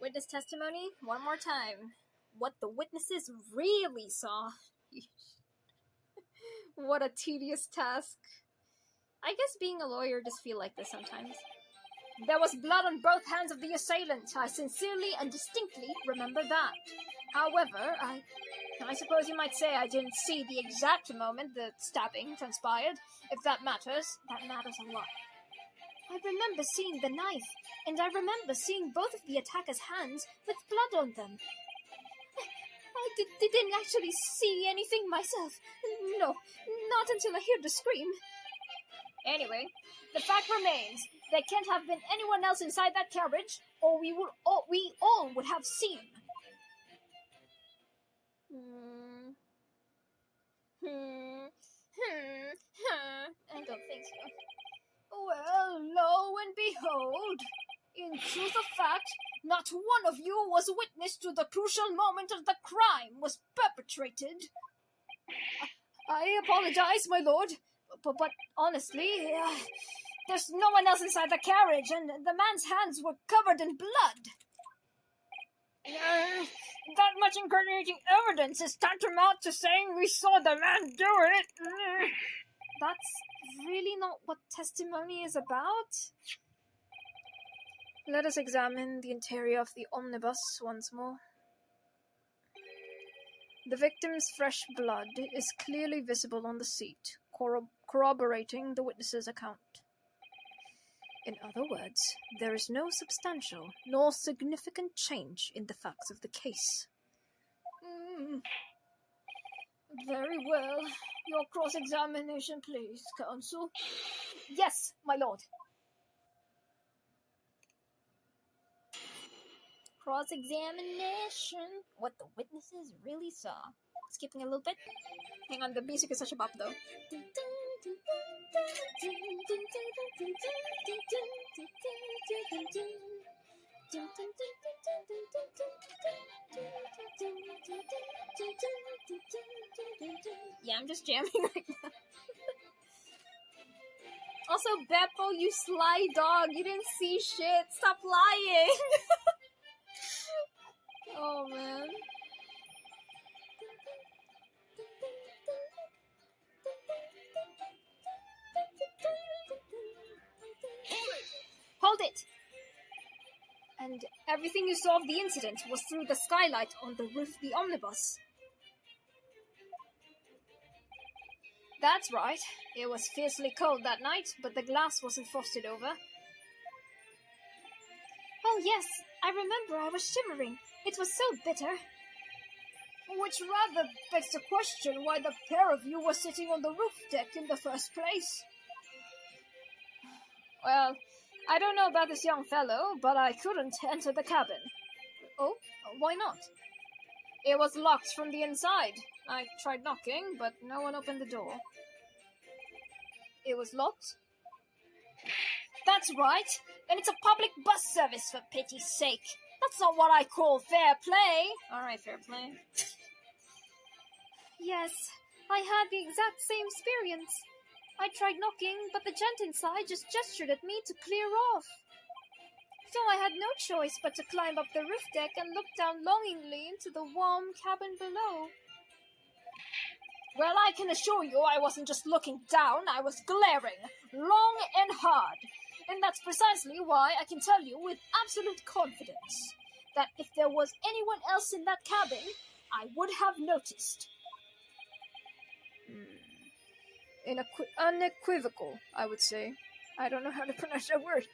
Witness testimony, one more time. What the witnesses really saw. What a tedious task. I guess being a lawyer does feel like this sometimes. There was blood on both hands of the assailant. I sincerely and distinctly remember that. However, I suppose you might say I didn't see the exact moment the stabbing transpired. If that matters a lot. I remember seeing the knife, and I remember seeing both of the attacker's hands with blood on them. I didn't actually see anything myself. No, not until I heard the scream. Anyway, the fact remains, there can't have been anyone else inside that carriage, or we all would have seen. I don't think so. Well, lo and behold, in truth of fact, not one of you was witness to the crucial moment of the crime was perpetrated. I apologize, my lord, but honestly, there's no one else inside the carriage, and the man's hands were covered in blood. That much incriminating evidence is tantamount to saying we saw the man do it. That's really not what testimony is about. Let us examine the interior of the omnibus once more. The victim's fresh blood is clearly visible on the seat, corroborating the witness's account. In other words, there is no substantial nor significant change in the facts of the case. Very well. Your cross-examination, please, counsel. Yes, my lord. Cross-examination. What the witnesses really saw. Skipping a little bit. Hang on, the music is such a bop, though. Yeah, I'm just jamming right now. Also, Beppo, you sly dog, you didn't see shit. Stop lying. Oh, man. Hold it! And everything you saw of the incident was through the skylight on the roof of the omnibus. That's right. It was fiercely cold that night, but the glass wasn't frosted over. Oh yes, I remember I was shivering. It was so bitter. Which rather begs the question why the pair of you were sitting on the roof deck in the first place. Well, I don't know about this young fellow, but I couldn't enter the cabin. Oh, why not? It was locked from the inside. I tried knocking, but no one opened the door. It was locked? That's right, and it's a public bus service, for pity's sake. That's not what I call fair play. Alright, fair play. Yes, I had the exact same experience. I tried knocking, but the gent inside just gestured at me to clear off. So I had no choice but to climb up the roof deck and look down longingly into the warm cabin below. Well, I can assure you I wasn't just looking down, I was glaring, long and hard. And that's precisely why I can tell you with absolute confidence that if there was anyone else in that cabin, I would have noticed. Unequivocal, I would say. I don't know how to pronounce that word.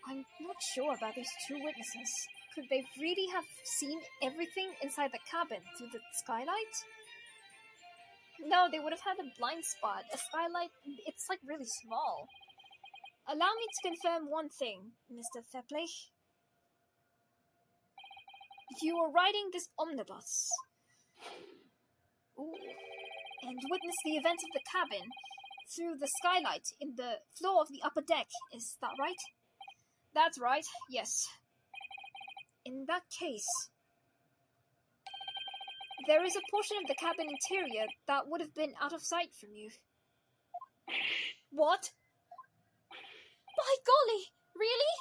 I'm not sure about these two witnesses. Could they really have seen everything inside the cabin through the skylight? No, they would have had a blind spot. A skylight, it's like really small. Allow me to confirm one thing, Mr. Fepley. You were riding this omnibus. Ooh. And witnessed the events of the cabin through the skylight in the floor of the upper deck. Is that right? That's right, yes. In that case, there is a portion of the cabin interior that would have been out of sight from you. What? By golly, really?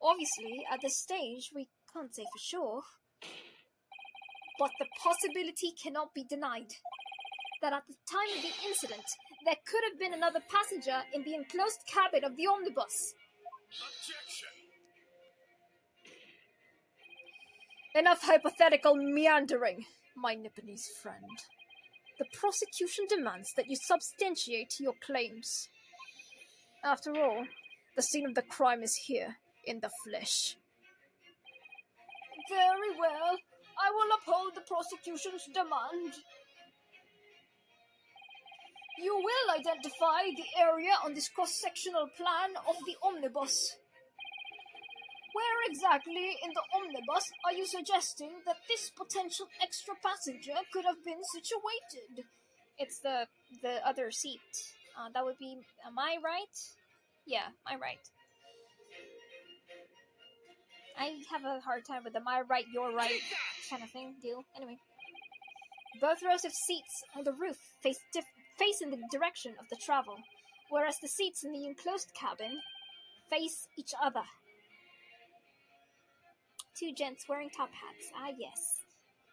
Obviously, at this stage, we Can't say for sure. But the possibility cannot be denied that at the time of the incident, there could have been another passenger in the enclosed cabin of the omnibus. Objection! Enough hypothetical meandering, my Nipponese friend. The prosecution demands that you substantiate your claims. After all, the scene of the crime is here, in the flesh. Very well. I will uphold the prosecution's demand. You will identify the area on this cross-sectional plan of the omnibus. Where exactly in the omnibus are you suggesting that this potential extra passenger could have been situated? It's the other seat. That would be, am I right? Yeah, am I right? I have a hard time with am I right, you're right kind of thing, deal. Anyway. Both rows of seats on the roof face in the direction of the travel, whereas the seats in the enclosed cabin face each other. Two gents wearing top hats. Ah, yes.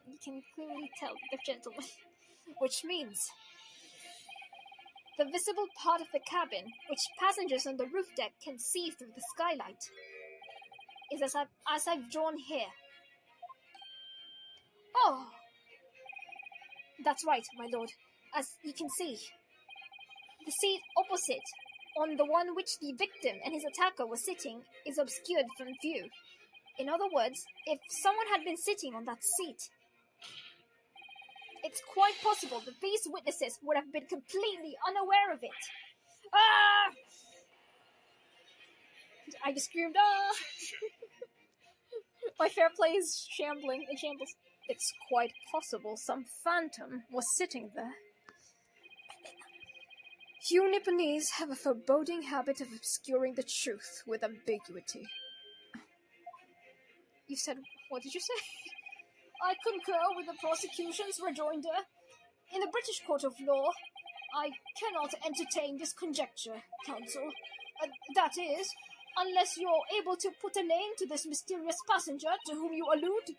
You can clearly tell that they're gentlemen. Which means the visible part of the cabin, which passengers on the roof deck can see through the skylight, is as I've drawn here. Oh! That's right, my lord. As you can see, the seat opposite, on the one which the victim and his attacker were sitting, is obscured from view. In other words, if someone had been sitting on that seat, it's quite possible that these witnesses would have been completely unaware of it. Ah! I just screamed, ah! My fair play is shambling. It shambles. It's quite possible some phantom was sitting there. You Nipponese have a foreboding habit of obscuring the truth with ambiguity. You said, what did you say? I concur with the prosecution's rejoinder. In the British court of law, I cannot entertain this conjecture, counsel. That is, unless you're able to put a name to this mysterious passenger to whom you allude.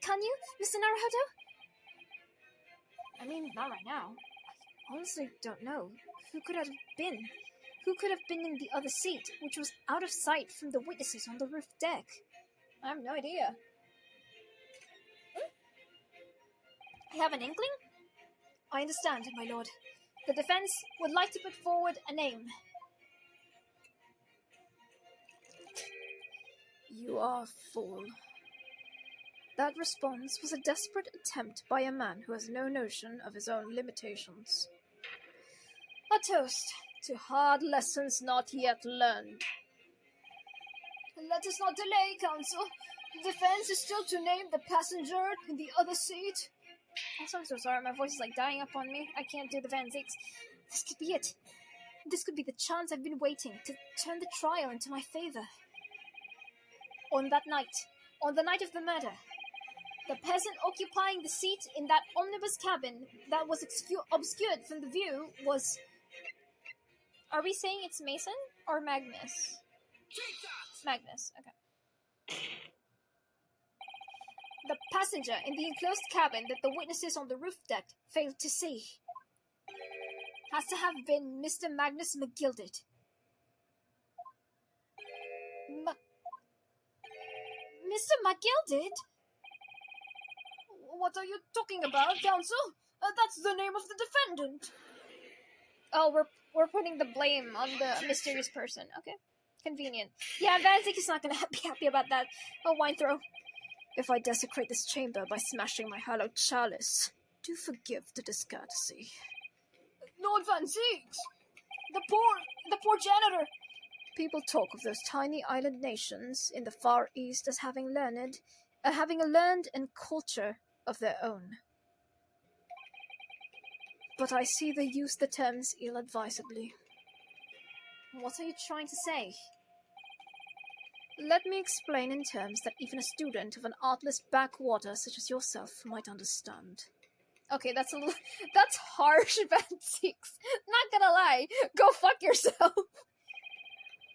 Can you, Mr. Naruhodo? I mean, not right now. I honestly don't know. Who could have been? Who could have been in the other seat, which was out of sight from the witnesses on the roof deck? I have no idea. I have an inkling? I understand, my lord. The defense would like to put forward a name. You are a fool. That response was a desperate attempt by a man who has no notion of his own limitations. A toast to hard lessons not yet learned. Let us not delay, counsel. The defense is still to name the passenger in the other seat. I'm so sorry, my voice is like dying up on me. I can't do the Van Zyks. This could be it. This could be the chance I've been waiting to turn the trial into my favor. On that night, on the night of the murder, the peasant occupying the seat in that omnibus cabin that was obscured from the view was... Are we saying it's Mason or Magnus? Magnus, okay. The passenger in the enclosed cabin that the witnesses on the roof deck failed to see has to have been Mr. Magnus McGilded. Mr. McGilded? What are you talking about, counsel? That's the name of the defendant. Oh, we're putting the blame on the mysterious person. Okay, convenient. Yeah, Van Zyk is not gonna be happy about that. Oh, wine throw. If I desecrate this chamber by smashing my hallowed chalice, do forgive the discourtesy. Lord Van Zyk! The poor janitor! People talk of those tiny island nations in the Far East as having a learned and culture of their own. But I see they use the terms ill-advisedly. What are you trying to say? Let me explain in terms that even a student of an artless backwater such as yourself might understand. Okay, that's harsh, Van Zyk. Not gonna lie, go fuck yourself.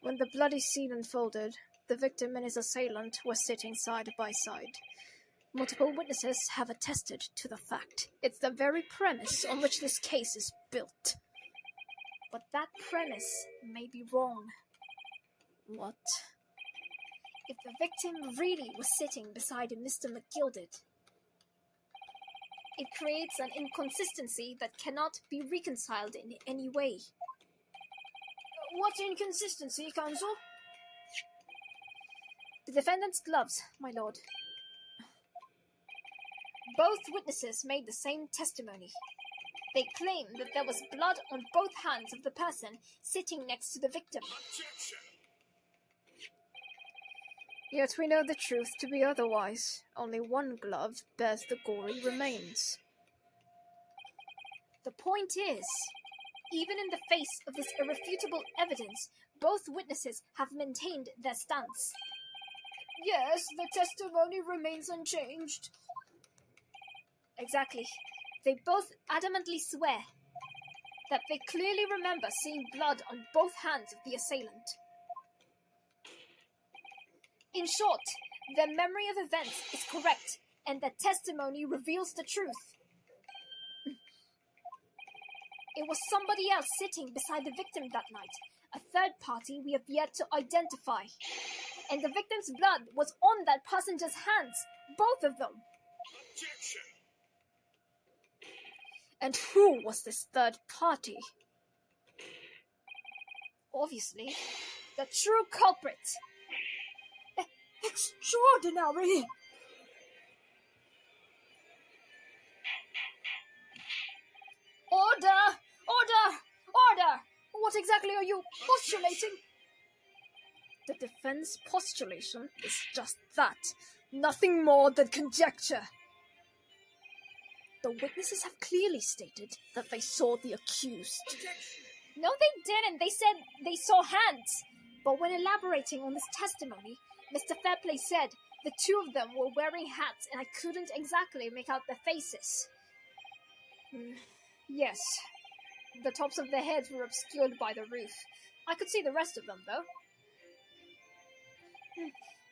When the bloody scene unfolded, The victim and his assailant were sitting side by side. Multiple witnesses have attested to the fact. It's the very premise on which this case is built. But that premise may be wrong. What? If the victim really was sitting beside Mr. McGilded, it creates an inconsistency that cannot be reconciled in any way. What inconsistency, counsel? The defendant's gloves, my lord. Both witnesses made the same testimony. They claim that there was blood on both hands of the person sitting next to the victim. Objection! Yet we know the truth to be otherwise. Only one glove bears the gory remains. The point is, even in the face of this irrefutable evidence, both witnesses have maintained their stance. Yes, the testimony remains unchanged. Exactly. They both adamantly swear that they clearly remember seeing blood on both hands of the assailant. In short, their memory of events is correct, and their testimony reveals the truth. It was somebody else sitting beside the victim that night, a third party we have yet to identify. And the victim's blood was on that passenger's hands, both of them. Objection! And who was this third party? Obviously, the true culprit. Extraordinary! Order! Order! Order! What exactly are you postulating? The defense postulation is just that. Nothing more than conjecture. The witnesses have clearly stated that they saw the accused. Objection! No, they didn't. They said they saw hands. But when elaborating on this testimony, Mr. Fairplay said the two of them were wearing hats and I couldn't exactly make out their faces. Yes. The tops of their heads were obscured by the roof. I could see the rest of them, though.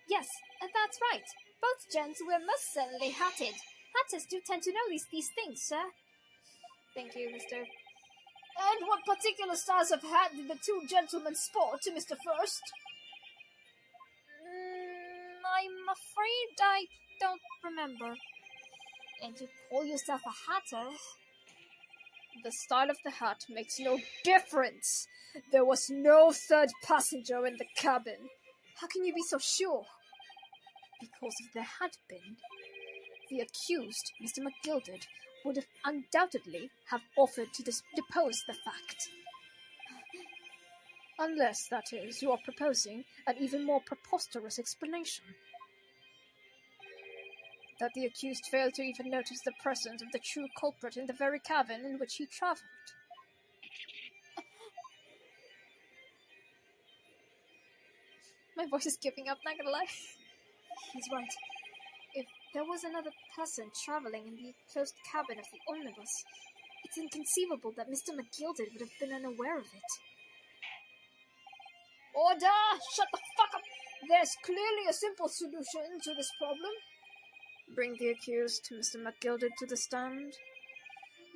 Yes, that's right. Both gents were most certainly hatted. Hatters do tend to know these things, sir. Thank you, Mr. And what particular styles of hat did the two gentlemen sport, Mr. First? I'm afraid I don't remember. And you call yourself a hatter? The style of the hat makes no difference. There was no third passenger in the cabin. How can you be so sure? Because if there had been, the accused, Mr. McGilded, would have undoubtedly have offered to depose the fact. Unless, that is, you are proposing an even more preposterous explanation. That the accused failed to even notice the presence of the true culprit in the very cabin in which he travelled. My voice is giving up, not gonna lie. He's right. If there was another person travelling in the closed cabin of the omnibus, it's inconceivable that Mr. McGilded would have been unaware of it. Order! Shut the fuck up! There's clearly a simple solution to this problem. Bring the accused, Mr. McGilded, to the stand.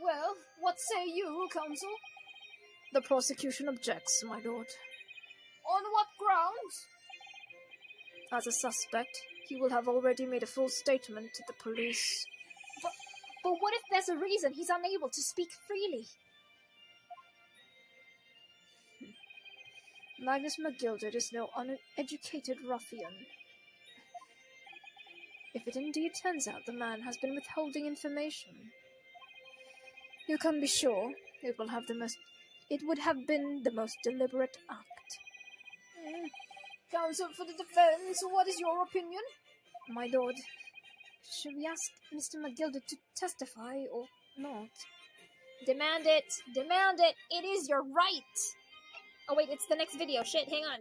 Well, what say you, counsel? The prosecution objects, my lord. On what grounds? As a suspect, he will have already made a full statement to the police. But what if there's a reason he's unable to speak freely? Magnus McGilded is no uneducated ruffian. If it indeed turns out the man has been withholding information, you can be sure it would have been the most deliberate act. Counsel for the defense, what is your opinion? My lord, should we ask Mr. McGilded to testify or not? Demand it! Demand it! It is your right! Oh wait, it's the next video. Shit, hang on.